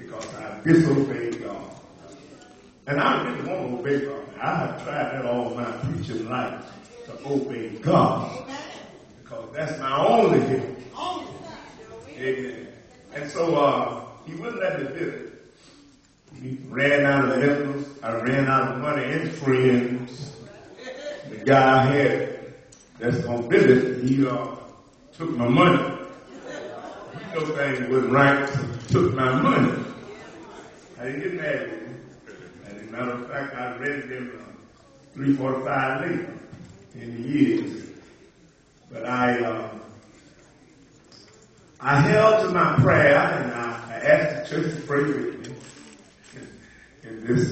because I disobeyed God. And I didn't want to obey God. I have tried that all my preaching life, to obey God. Because that's my only help. Amen. And so he wouldn't let me do it. He ran out of evidence. I ran out of money and friends. The guy I had that's going to visit, he took my money. No thing wasn't right, so he took my money. I didn't get mad with him. As a matter of fact, I rented him 345 later in the years. But I held to my prayer, and I asked the church to pray with me in this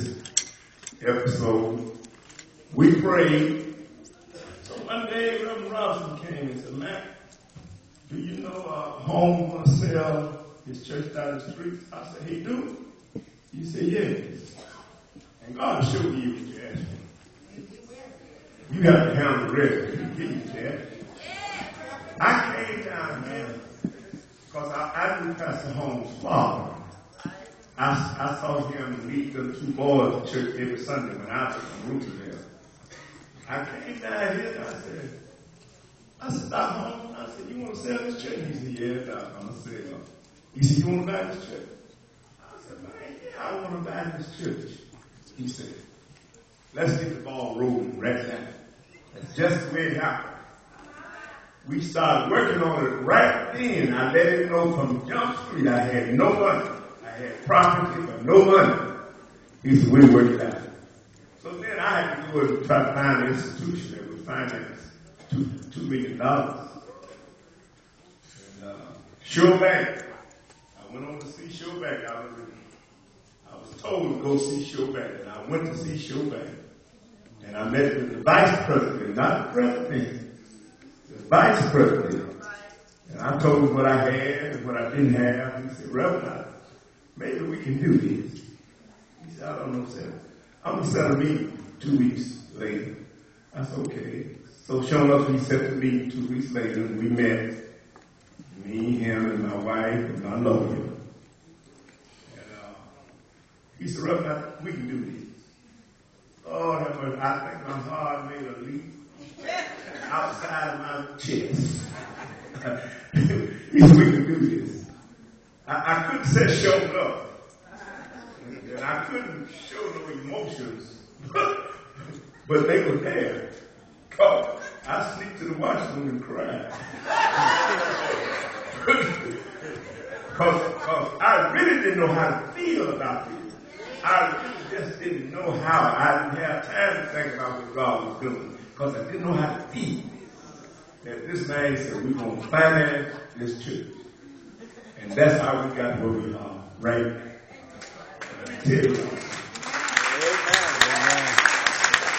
episode. We prayed. So one day, Reverend Robinson came and said, "Matt, do you know Home going to sell his church down the street?" I said, "He do?" He said, "Yes." And God will show you what you ask for. You have to handle the rest. He give you that. I came down here because I knew Pastor Holmes' father. I saw him lead them two boys to church every Sunday when I was in Roosevelt. I came down here and I said, "Doc Holmes," I said, "you want to sell this church?" He said, "Yeah, Doc, I'm going to sell it." He said, "You want to buy this church?" I said, "Man, yeah, I want to buy this church." He said, "Let's get the ball rolling right now." That's just the way it happened. We started working on it right then. I let him know from Jump Street I had no money. I had property, but no money. He said, "We'll work it out." So then I had to go and try to find an institution that would finance $2 million. And Sure Bank. I went on to see Sure Bank. I was told to go see Sure Bank, and I went to see Sure Bank. And I met with the vice president, not the president, the vice president. And I told him what I had and what I didn't have. He said, "Reverend, maybe we can do this." He said, "I don't know, sir. I'm going to set a meeting 2 weeks later." I said, "Okay." So sure enough, he set the meeting 2 weeks later, and we met, me, him, and my wife, and my lawyer. And he said, "Reverend, we can do this." Oh, I think my heart made a leap outside of my chest. He said, "We can do this." I couldn't say show love. And I couldn't show no emotions. But they were there. Cause I sneaked to the washroom and cried. Cause I really didn't know how to feel about this. I really just didn't know how. I didn't have time to think about what God was doing. Because I didn't know how to feel. That this man said, "We're going to finance this church." And that's how we got where we are right now. Let me tell you.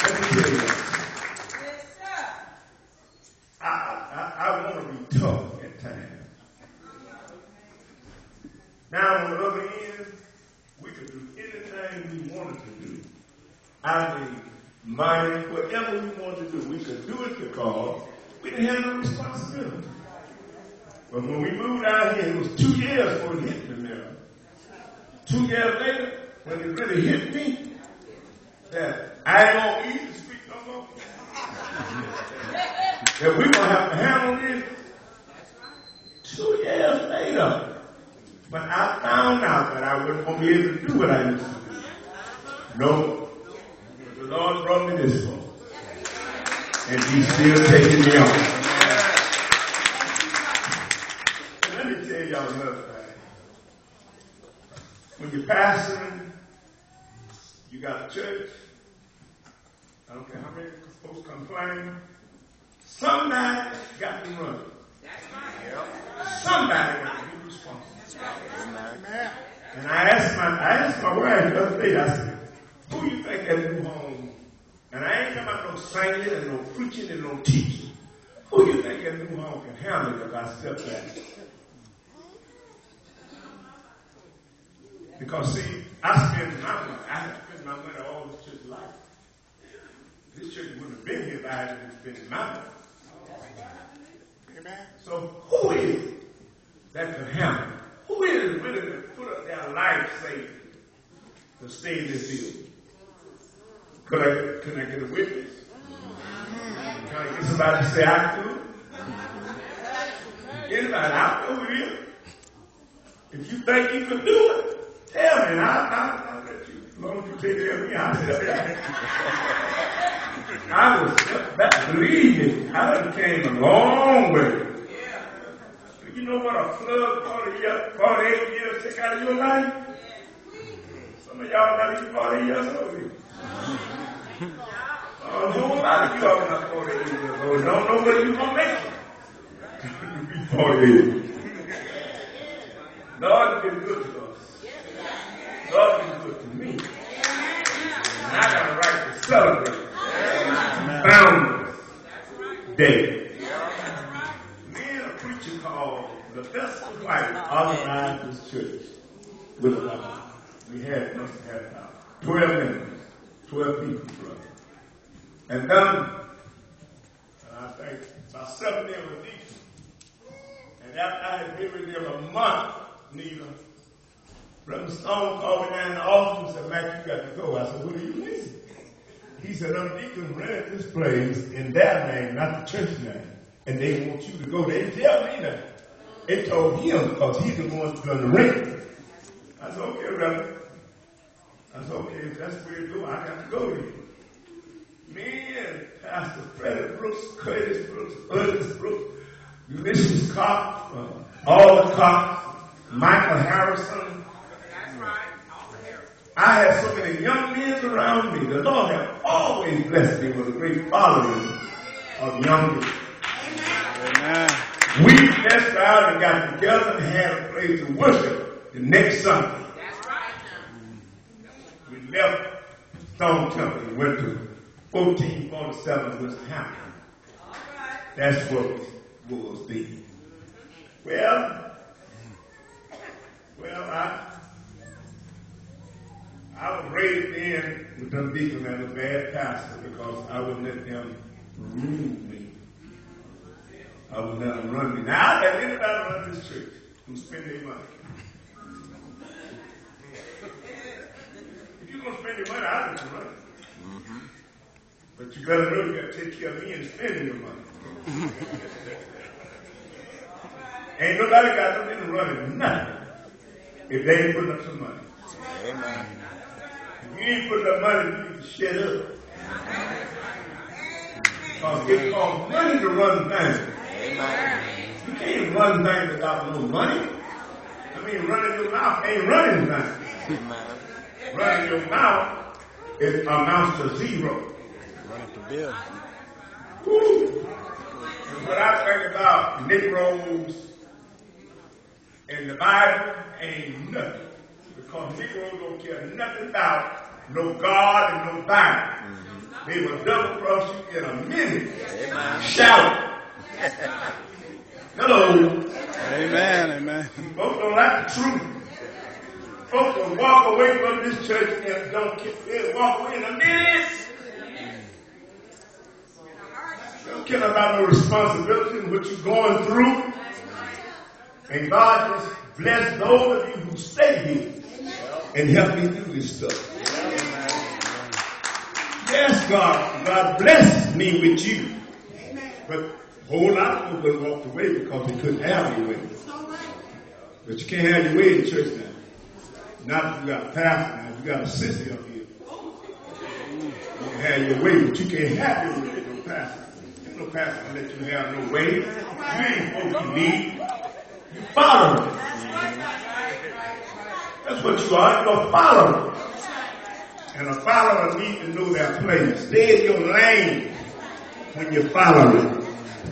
Let me tell you. I want to be tough at times. Now, on the other end, we could do anything we wanted to do. I mean, money, whatever we wanted to do, we could do it because we didn't have no responsibility. But when we moved out here, it was 2 years before it hit me now. 2 years later, when it really hit me, that I ain't going to eat the street no more. That we're going to have to handle this 2 years later. But I found out that I wasn't going to be able to do what I used to do. No. But the Lord brought me this far. And He's still taking me on. And let me tell y'all another thing. When you're pastoring, you got a church. I don't care how many folks complain. Somebody got to run. Somebody got to be responsible. And I asked my wife the other day, I said, "Who you think that new home?" And I ain't talking about no singing and no preaching and no teaching. Who you think that new home can handle if I step back? Because see, I spend my money. I have spent my money all this church life. This church wouldn't have been here if I hadn't been spending my money. Amen. So who is it that can handle it? Who is it really to put up there a life saved to stay in this field. Can I get a witness? Can I get somebody to say I do it? Anybody, I know it is. If you think you can do it, tell me and I'll let you. As long as you take care of me, I'll tell you. I was just that believing. I done came a long way. You know what a flood 48 years took out of your life? Some of y'all not even 40 years old. A whole lot of you are not 48 years old. Don't know whether you're going to make it. You be 48. Lord has been good to us. Lord has been good to me. And I got a right to celebrate Founders Day. Me and a preacher called the Best of Life organized this church with we must have had about 12 members, 12 people, brother. And then, I think about 7 of them were deacons. And after I had been with them a month, neither, Brother Stone called me down in the office and said, Mac, you got to go. I said, what do you mean? He said, them deacons rented this place in their name, not the church name. And they want you to go. They didn't tell me that. They told him because he's the one who's going to rent it. I said, okay, brother. I said, okay, if that's where you're going, I got to go to you. Me and Pastor Freddie Brooks, Curtis Brooks, Ernest Brooks, Ulysses Cox, Alden Cox, Michael Harrison. That's right, Alden Harrison. I had so many young men around me. The Lord has always blessed me with a great following of young men. Amen. We messed out and got together and had a place to worship the next Sunday. That's right. We left Stone Temple and went to 1447 West Hampton. Right. That's what was the. Well, I was raised in with them deacons and a bad pastor because I wouldn't let them rule me. I would let them run me. Now, I let anybody run this church who spend their money. If you're going to spend your money, I'll let you run it. Mm-hmm. But you better know you got to take care of me and spending your money. Ain't nobody got nothing to run nothing if they ain't putting up some money. Amen. If you ain't putting up money, you need to shut up. Because it costs money to run things. Amen. You can't run things without no money. I mean, running your mouth ain't running things. Amen. Running your mouth, it amounts to zero. Running the bill. Woo. What I think about Negroes in the Bible ain't nothing. Because Negroes don't care nothing about no God and no Bible. Mm-hmm. They will double cross you in a minute. Amen. Shout. Hello. Amen, amen. Folks don't like the truth. Folks will walk away from this church and don't care. They'll walk away in a minute. They don't care about no responsibility in what you're going through. And God just bless those of you who stay here and help me do this stuff. Yes, God blessed me with you. But a whole lot of people walked away because they couldn't have your way. But you can't have your way in church now. Not if you got a pastor now. You got a sister up here. You can have your way, but you can't have your way with no pastor. There's no pastor to let you have no way. You ain't what you need. You follow it. That's what you are. You're a follower. And a follower needs to know their place. Stay in your lane when you're following.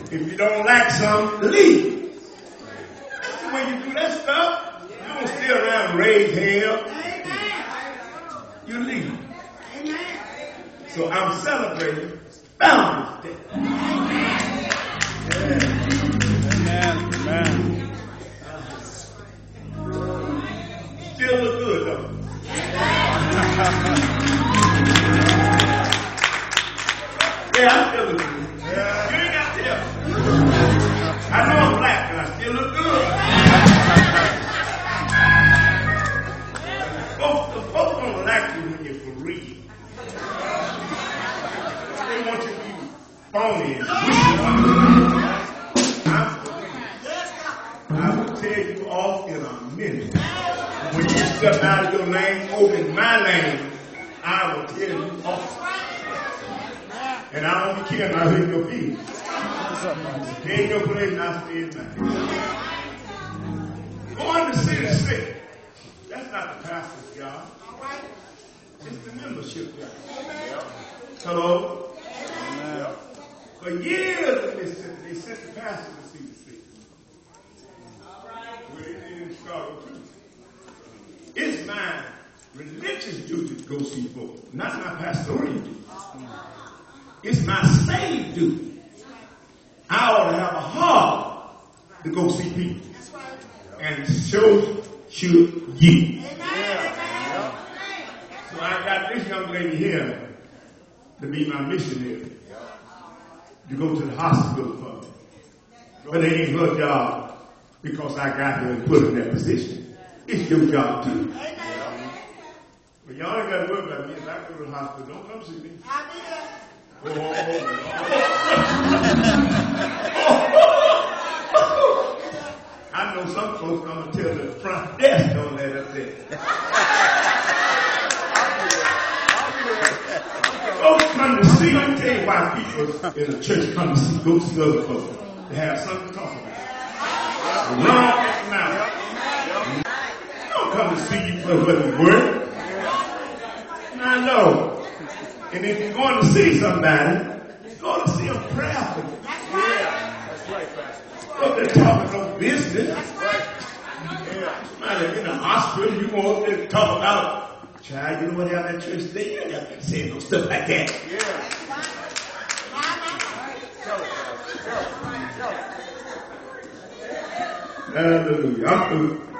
If you don't like something, leave. That's the way you do that stuff. You don't stay around and raise hell. You leave. So I'm celebrating Founders Day. Amen. Amen. Still look good though. Yeah, I still look good. You ain't got to tell. I know I'm black, but I still look good. folks don't like you when you're for real. They want you to be phony and I'm for real. I will tell you off in a minute. When you step out of your lane, over in my lane, I will tell you off. And I don't care about hitting your feet. Stay in your place and I stay in mine. Going to city sick. That's not the pastor's job. It's the membership job. Hello? For years in Mississippi, they sent the pastor to see the sick. Well, it didn't start too. It's my religious duty to go see folks, not my pastoral duty. It's my slave duty. I ought to have a heart to go see people. And so should you. So I got this young lady here to be my missionary. To go to the hospital for me. But it ain't her job because I got her and put her in that position. It's your job too. But y'all ain't got to worry about me. If I go to the hospital, don't come see me. Go home. I know some folks come and tell the front desk don't let us in. Folks come to see, let me tell you why people in the church come to see, go see other folks. They have something to talk about. Wrong mouth. They don't come to see you for what it's worth. I know. And if you're going to see somebody, go to see them prayerfully. That's right, Pastor. But they're talking no business. That's right. Somebody in the hospital, you want to talk about, child, you know what happened at church today? You ain't got to say no stuff like that. Hallelujah. I'm through.